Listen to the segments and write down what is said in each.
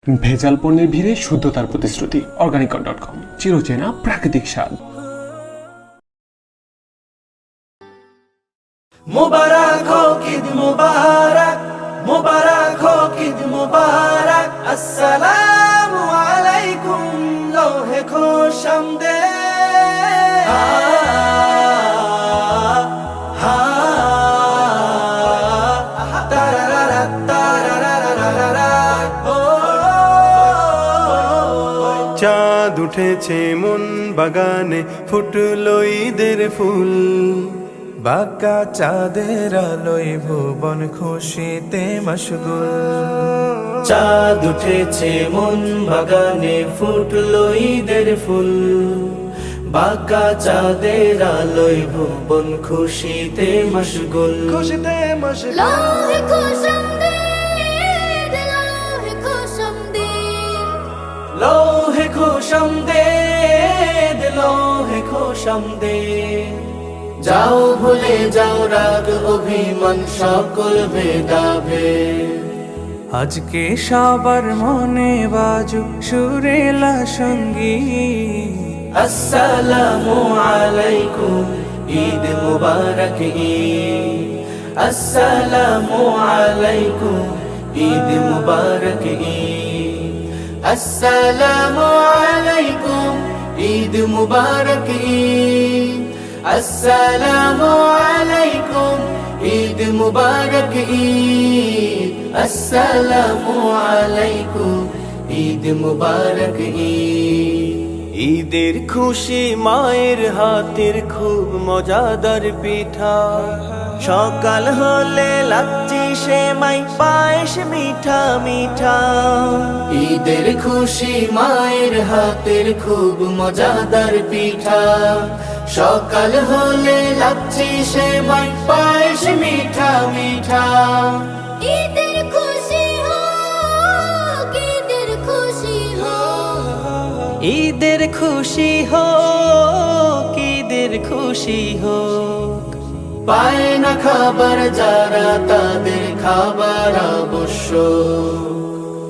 ভেজাল পণ্যের ভিড়ে শুদ্ধতার প্রতিশ্রুতি organicon.com, চিরচেনা প্রাকৃতিক স্বাদ। মুবারক হোক ঈদ মুবারক, মুবারক হোক ঈদ মুবারক, আসসালামু আলাইকুম লোহে খুশামদেদ। চাঁদ উঠেছে মন বাগানে, ফুটলো ঈদের ফুল, বাঁকা চাঁদের আলোয় ভুবন খুশিতে মশগুল। চাঁদ উঠেছে মন বাগানে, ফুটলো ঈদের ফুল, বাঁকা চাঁদের আলোয় ভুবন খুশিতে মশগুল। খুশিতে মশগুল। লোহে খুশামদেদ, লোহে খুশামদেদ, লোহে খুশামদেদ, লোহে খুশামদেদ। যাও ভুলে যাও রাগ অভিমান সকল ভেদাভেদ। আজকে সবার মনে বাজুক সুরেলা সঙ্গীত। আসসালামু আলাইকুম ঈদ মুবারক ঈদ, আসসালামু আলাইকুম ঈদ মুবারক ঈদ, আসসালামু আলাইকুম ঈদ মুবারক ঈদ, আসসালামু আলাইকুম ঈদ মুবারক ঈদ, আসসালামু আলাইকুম ঈদ মুবারক ঈদ। ঈদের খুশি মায়ের হাতের খুব মজাদার পিঠা, সকাল হলে লাচ্ছি সেমাই পায়েস মিঠা মিঠা। ঈদের খুশি মায়ের হাতের খুব মজাদার পিঠা, সকাল হলে লাচ্ছি সেমাই পায়েস মিঠা মিঠা। ঈদের খুশি হোক, ঈদের খুশি হোক, ঈদের খুশি হোক, ঈদের খুশি হোক। পায় না খাবার যারা তাদের খাবার আবশ্যক।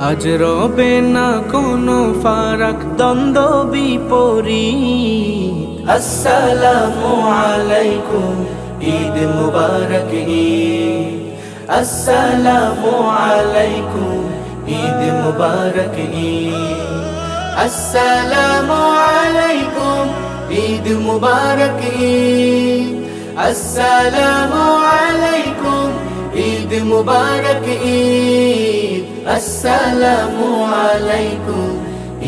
আজ রবে না কোনো ফারাক, দ্বন্দ্ব বিপরীত। আসসালামু আলাইকুম ঈদ মুবারক ঈদ, আসসালামু আলাইকুম ঈদ মুবারক ঈদ, আসসালামু আলাইকুম ঈদ মুবারক ঈদ, আসসালামু আলাইকুম ঈদ মুবারক ঈদ, আসসালামু আলাইকুম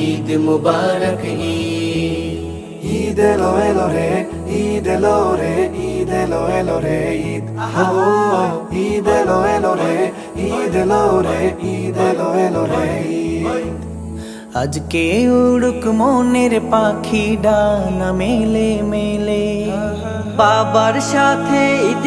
ঈদ মুবারক ঈদ। ঈদ এলো এলো রে, ঈদ এলো রে, ঈদ এলো এলো রে ঈদ। ঈদ এলো এলো রে, ঈদ এলো রে, ঈদ এলো এলো রে ঈদ। আজকে উড়ুক মনের পাখি ডানা মেলে মেলে, বাবার সাথে ঈদ